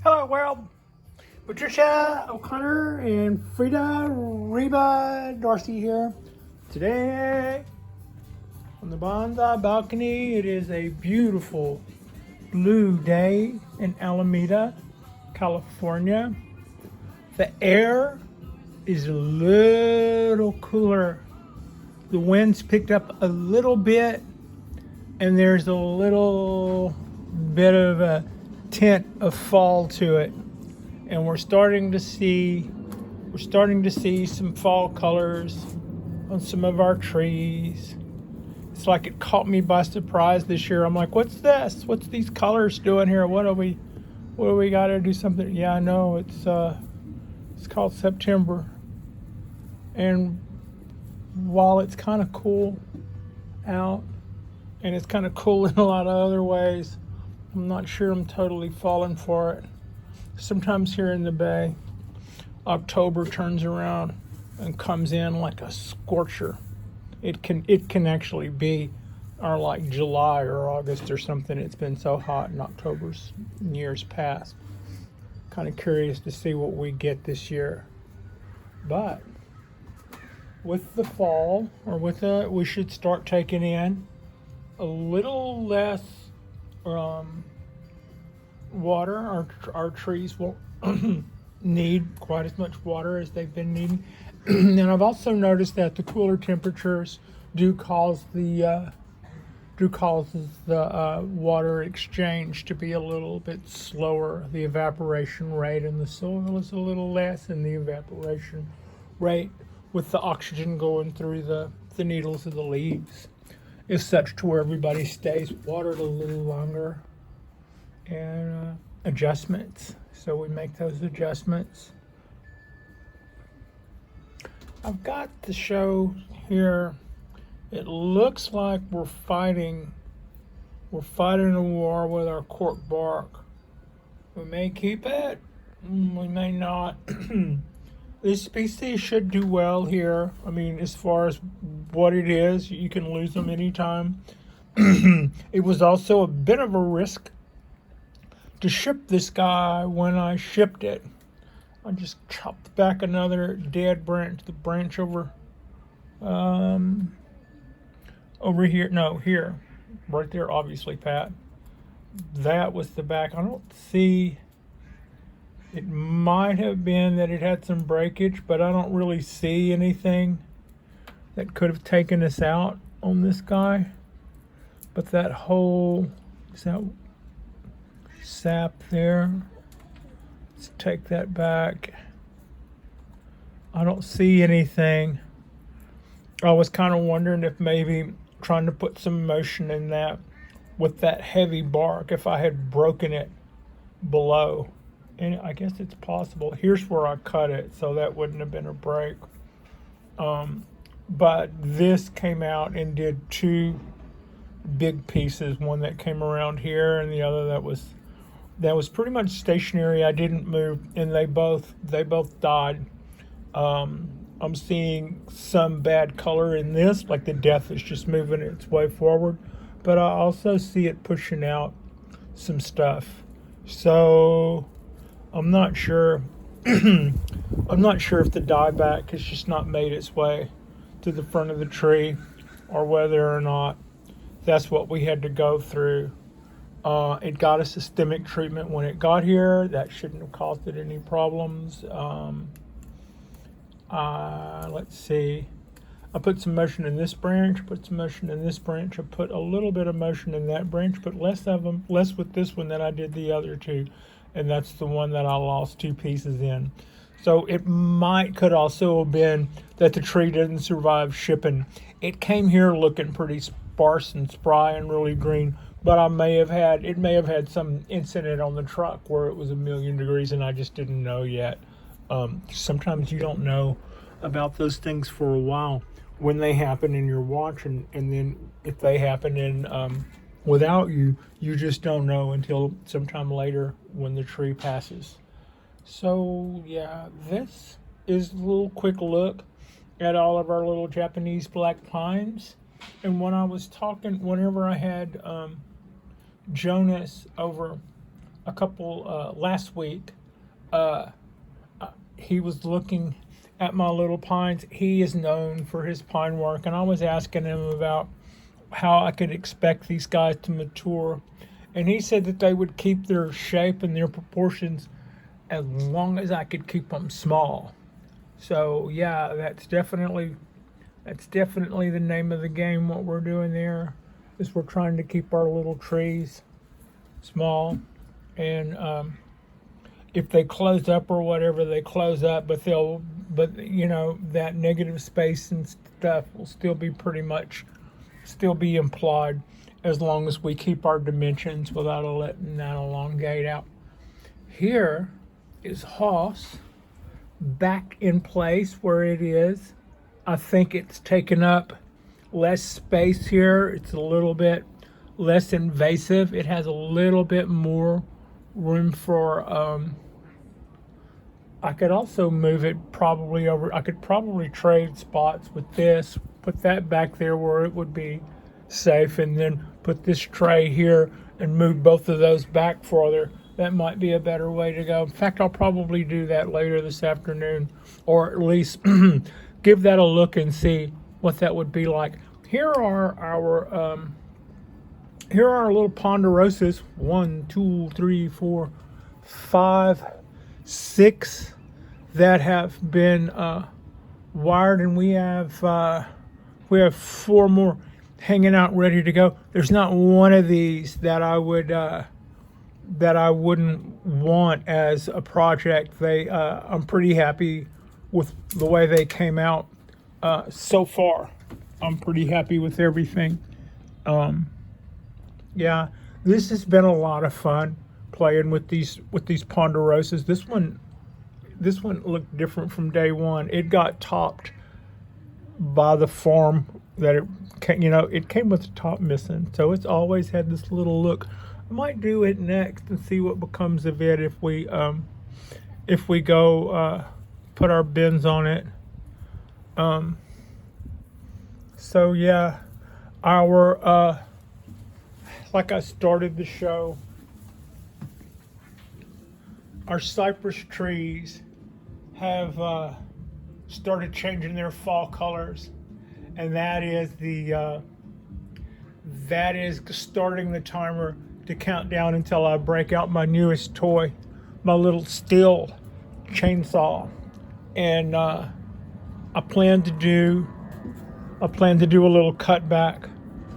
Hello world, Patricia O'Connor and Frida Reba Darcy here. Today on the bonsai balcony, it is a beautiful blue day in Alameda, California. The air is a little cooler. The wind's picked up a little bit and there's a little bit of a tint of fall to it, and we're starting to see some fall colors on some of our trees. It's like it caught me by surprise this year. I'm like, what's this? What's these colors doing here? What do we got to do something? Yeah, I know it's called September, and while it's kind of cool out and it's kind of cool in a lot of other ways, I'm not sure I'm totally falling for it. Sometimes here in the Bay, October turns around and comes in like a scorcher. It can actually be or like July or August or something. It's been so hot in October's in years past. Kind of curious to see what we get this year. But with the fall, or we should start taking in a little less water. Our trees won't need quite as much water as they've been needing. And I've also noticed that the cooler temperatures do cause the water exchange to be a little bit slower. The evaporation rate in the soil is a little less, and the evaporation rate with the oxygen going through the needles of the leaves is such to where everybody stays watered a little longer. And adjustments. So we make those adjustments. I've got the show here. It looks like we're fighting a war with our cork bark. We may keep it, we may not. This species should do well here. I mean, as far as what it is, you can lose them anytime. It was also a bit of a risk to ship this guy. When I shipped it, I just chopped back another dead branch, the branch over here, no, here, right there, obviously, Pat. That was the back. I don't see, it might have been that it had some breakage, but I don't really see anything that could have taken us out on this guy. But that whole, is that sap there? Let's take that back. I don't see anything. I was kind of wondering if maybe trying to put some motion in that with that heavy bark, if I had broken it below. And I guess it's possible. Here's where I cut it, so that wouldn't have been a break. But this came out and did two big pieces, one that came around here and the other that was pretty much stationary. I didn't move, and they both died. I'm seeing some bad color in this, like the death is just moving its way forward, but I also see it pushing out some stuff. So I'm not sure. I'm not sure if the dieback has just not made its way to the front of the tree, or whether or not that's what we had to go through. It got a systemic treatment when it got here. That shouldn't have caused it any problems. Let's see. I put some motion in this branch, put some motion in this branch. I put a little bit of motion in that branch, but less with this one than I did the other two. And that's the one that I lost two pieces in. So it could also have been that the tree didn't survive shipping. It came here looking pretty sparse and spry and really green, but it may have had some incident on the truck where it was 1,000,000 degrees and I just didn't know yet. Sometimes you don't know about those things for a while when they happen and you're watching, and then if they happen in without you just don't know until sometime later when the tree passes. So yeah, this is a little quick look at all of our little Japanese black pines. And when I was talking, whenever I had Jonas over last week. Uh, he was looking at my little pines. He is known for his pine work, and I was asking him about how I could expect these guys to mature. And he said that they would keep their shape and their proportions as long as I could keep them small. So yeah, that's definitely the name of the game. What we're doing there is we're trying to keep our little trees small, and if they close up or whatever, they close up, but that negative space and stuff will still be implied as long as we keep our dimensions without letting that elongate out. Here is Hoss back in place where it is. I think it's taken up less space here. It's a little bit less invasive. It has a little bit more room for I could also move it probably over. I could probably trade spots with this, put that back there where it would be safe, and then put this tray here and move both of those back further. That might be a better way to go. In fact, I'll probably do that later this afternoon, or at least give that a look and see what that would be like. Here are our little ponderosas. 1, 2, 3, 4, 5, 6 that have been wired, and we have 4 more hanging out ready to go. There's not one of these that I wouldn't want as a project. I'm pretty happy with the way they came out so far. I'm pretty happy with everything. Yeah, this has been a lot of fun playing with these ponderosas. This one looked different from day one. It got topped by the farm that it came with the top missing, so it's always had this little look. I might do it next and see what becomes of it if we go put our bins on it. So yeah, our like I started the show, our cypress trees have started changing their fall colors, and that is starting the timer to count down until I break out my newest toy, my little steel chainsaw. And I plan to do a little cutback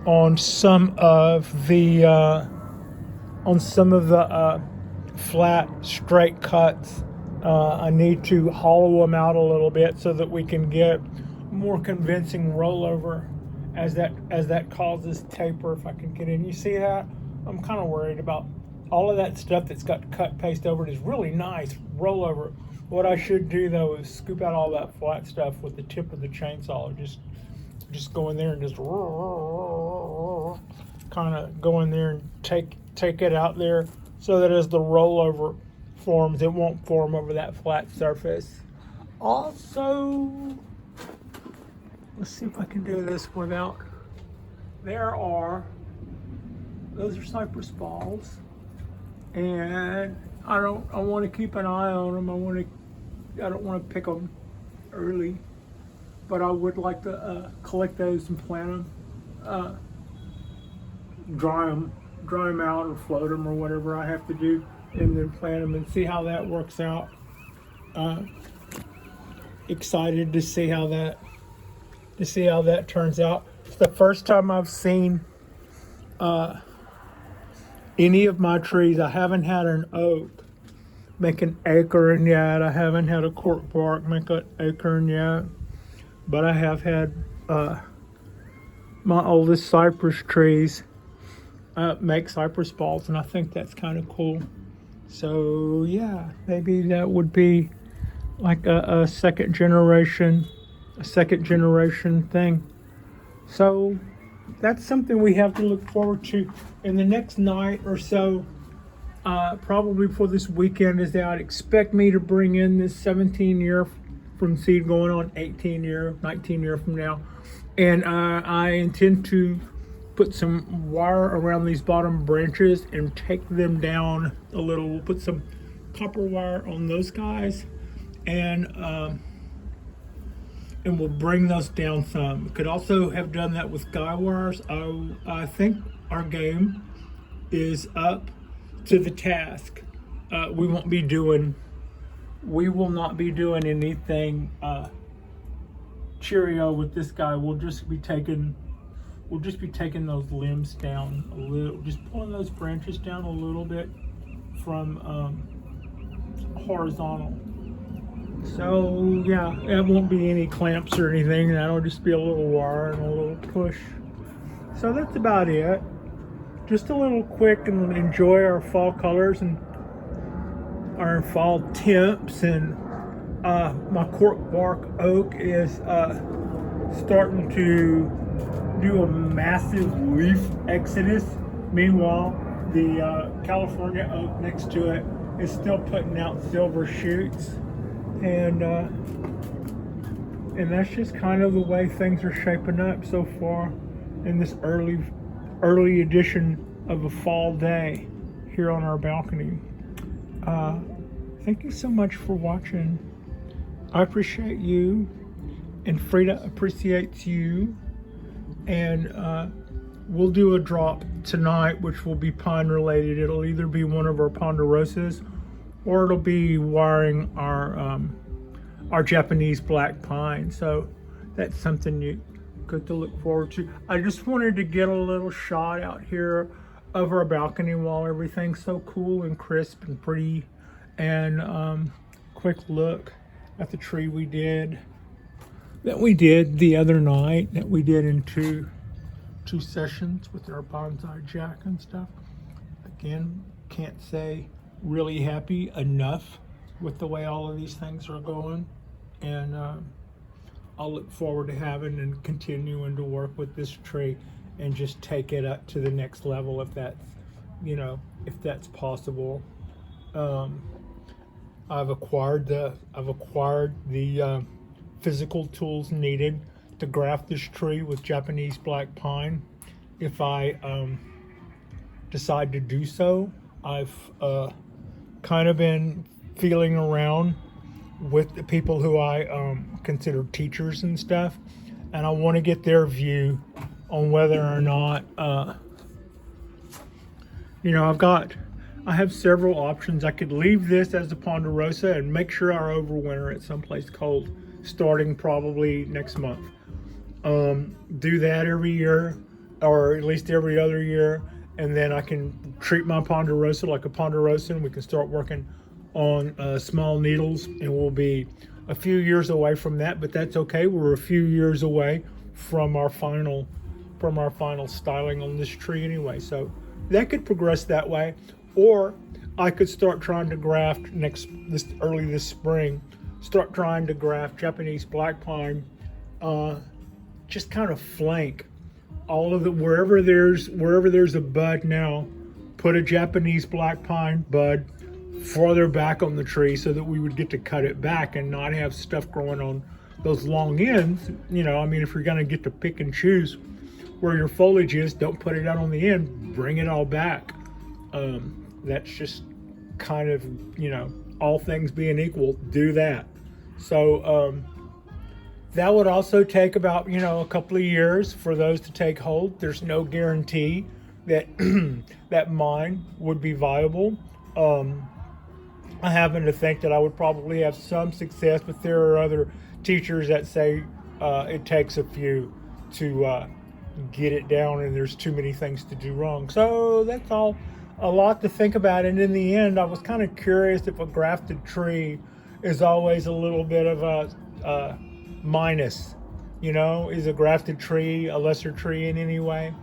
on some of the flat straight cuts. I need to hollow them out a little bit so that we can get more convincing rollover as that causes taper. If I can get in, you see that? I'm kind of worried about all of that stuff that's got cut paste over it. Is really nice rollover. What I should do though is scoop out all that flat stuff with the tip of the chainsaw. Just go in there and just kind of go in there and take it out there so that as the rollover forms, it won't form over that flat surface. Also, let's see if I can do this without. Those are cypress balls, and I want to keep an eye on them. I don't want to pick them early, but I would like to collect those and plant them, dry them out or float them or whatever I have to do, and then plant them and see how that works out. Excited to see how that turns out. It's the first time I've seen any of my trees. I haven't had an oak make an acorn yet. I haven't had a cork bark make an acorn yet, but I have had my oldest cypress trees make cypress balls, and I think that's kind of cool. So yeah, maybe that would be like a second generation thing. So that's something we have to look forward to in the next night or so. Probably for this weekend is that I'd expect me to bring in this 17 year from seed going on 19 year from now. And I intend to put some wire around these bottom branches and take them down a little. We'll put some copper wire on those guys, and we'll bring those down some. We could also have done that with guy wires. I think our game is up to the task. We will not be doing anything Cheerio with this guy. We'll just be taking those limbs down a little, just pulling those branches down a little bit from horizontal. So yeah, it won't be any clamps or anything. That'll just be a little wire and a little push. So that's about it. Just a little quick and enjoy our fall colors and our fall temps. And my cork bark oak is starting to do a massive leaf exodus. Meanwhile, the California oak next to it is still putting out silver shoots, and that's just kind of the way things are shaping up so far in this early edition of a fall day here on our balcony. Thank you so much for watching. I appreciate you, and Frida appreciates you, and we'll do a drop tonight, which will be pine related. It'll either be one of our ponderosas, or it'll be wiring our Japanese black pine. So that's something good to look forward to. I just wanted to get a little shot out here of our balcony while everything's so cool and crisp and pretty, and quick look at the tree that we did the other night, that we did in two sessions with our bonsai jack and stuff. Again, can't say really happy enough with the way all of these things are going, and I'll look forward to having and continuing to work with this tree and just take it up to the next level if that's possible. I've acquired the physical tools needed to graft this tree with Japanese black pine. If I decide to do so, I've kind of been feeling around with the people who I consider teachers and stuff, and I want to get their view on whether or not I have several options. I could leave this as a ponderosa and make sure I overwinter it someplace cold, starting probably next month. Do that every year, or at least every other year, and then I can treat my ponderosa like a ponderosa, and we can start working on small needles, and we'll be a few years away from that, but that's okay. We're a few years away from our final styling on this tree anyway, so that could progress that way. Or I could start trying to graft early this spring, start trying to graft Japanese black pine, just kind of flank all of the wherever there's a bud now, put a Japanese black pine bud farther back on the tree so that we would get to cut it back and not have stuff growing on those long ends. If you're gonna get to pick and choose where your foliage is, don't put it out on the end, bring it all back. That's just kind of, all things being equal, do that. So that would also take about, a couple of years for those to take hold. There's no guarantee that that mine would be viable. I happen to think that I would probably have some success, but there are other teachers that say it takes a few to get it down, and there's too many things to do wrong. So that's all a lot to think about. And in the end, I was kind of curious if a grafted tree is always a little bit of a minus. Is a grafted tree a lesser tree in any way?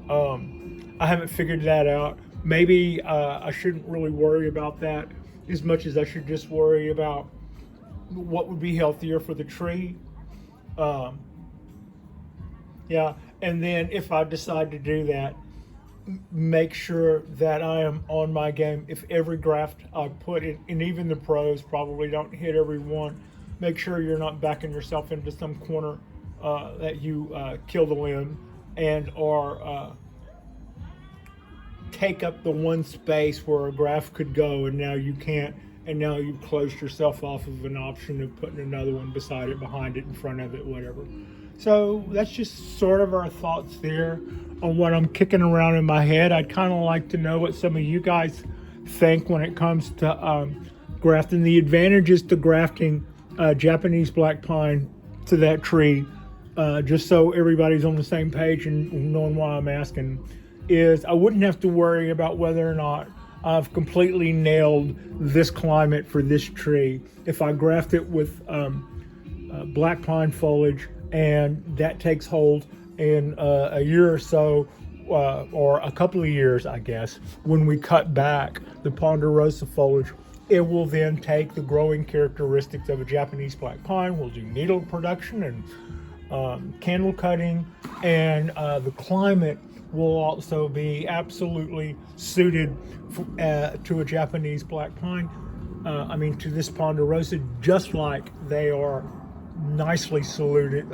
I haven't figured that out. Maybe I shouldn't really worry about that as much as I should just worry about what would be healthier for the tree. And then if I decide to do that, make sure that I am on my game. If every graft I put in, and even the pros probably don't hit every one, make sure you're not backing yourself into some corner that you kill the limb and or take up the one space where a graft could go, and now you can't, and now you've closed yourself off of an option of putting another one beside it, behind it, in front of it, whatever. So that's just sort of our thoughts there on what I'm kicking around in my head. I'd kind of like to know what some of you guys think when it comes to grafting. The advantages to grafting Japanese black pine to that tree, just so everybody's on the same page and knowing why I'm asking, is I wouldn't have to worry about whether or not I've completely nailed this climate for this tree. If I graft it with black pine foliage and that takes hold in a year or so, or a couple of years, I guess, when we cut back the ponderosa foliage, it will then take the growing characteristics of a Japanese black pine. We'll do needle production and candle cutting, and the climate will also be absolutely suited to a Japanese black pine. To this ponderosa, just like they are nicely suited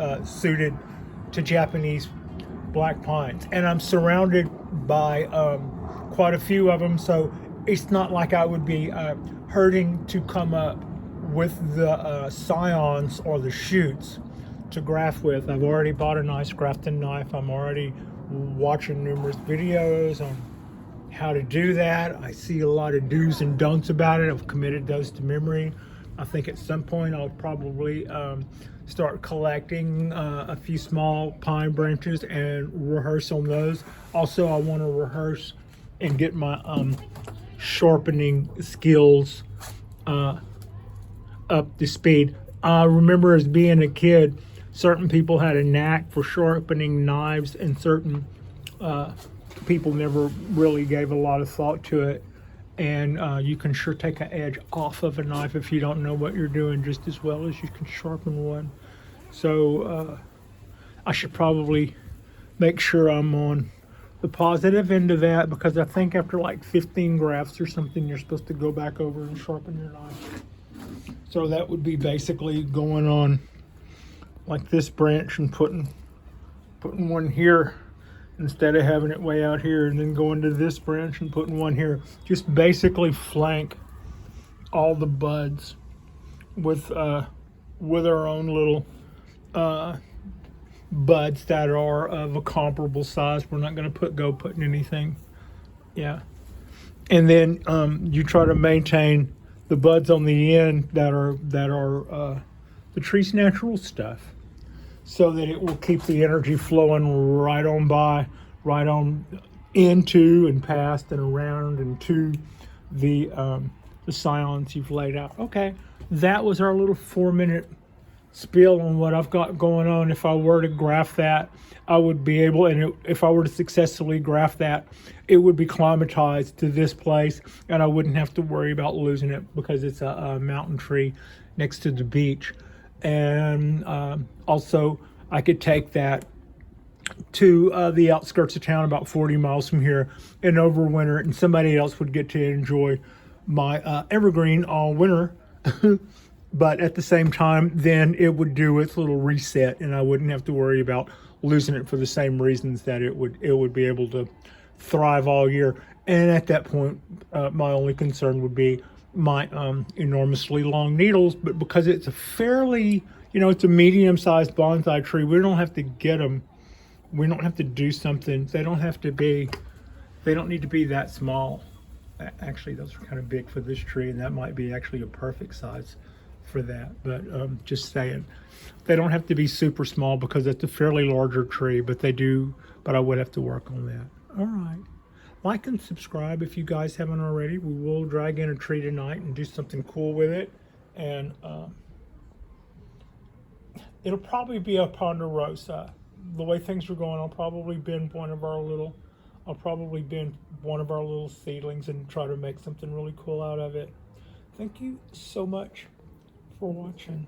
to Japanese black pines. And I'm surrounded by quite a few of them, so it's not like I would be hurting to come up with the scions or the shoots to graft with. I've already bought a nice grafting knife. I'm already watching numerous videos on how to do that. I see a lot of do's and don'ts about it. I've committed those to memory. I think at some point I'll probably start collecting a few small pine branches and rehearse on those. Also, I want to rehearse and get my sharpening skills up to speed. I remember as being a kid, certain people had a knack for sharpening knives, and certain people never really gave a lot of thought to it. And you can sure take an edge off of a knife if you don't know what you're doing, just as well as you can sharpen one. So I should probably make sure I'm on the positive end of that, because I think after like 15 grafts or something, you're supposed to go back over and sharpen your knife. So that would be basically going on like this branch and putting one here instead of having it way out here, and then going to this branch and putting one here. Just basically flank all the buds with our own little buds that are of a comparable size. We're not going to go putting anything. Yeah. And then you try to maintain the buds on the end that are the tree's natural stuff, so that it will keep the energy flowing right on into and past and around and to the scions you've laid out. Okay, that was our little 4-minute spiel on what I've got going on. If I were to graft that, I would be able, and if I were to successfully graft that, it would be climatized to this place, and I wouldn't have to worry about losing it because it's a mountain tree next to the beach. And also, I could take that to the outskirts of town, about 40 miles from here, and overwinter it, and somebody else would get to enjoy my evergreen all winter. But at the same time, then it would do its little reset, and I wouldn't have to worry about losing it for the same reasons that it would be able to thrive all year. And at that point, my only concern would be my enormously long needles. But because it's a fairly, it's a medium-sized bonsai tree, we don't have to get them. We don't have to do something. They don't need to be that small. Actually, those are kind of big for this tree, and that might be actually a perfect size for that. But just saying, they don't have to be super small because it's a fairly larger tree, but I would have to work on that. All right. Like and subscribe if you guys haven't already. We will drag in a tree tonight and do something cool with it. And it'll probably be a ponderosa. The way things are going, I'll probably bend one of our little seedlings and try to make something really cool out of it. Thank you so much for watching.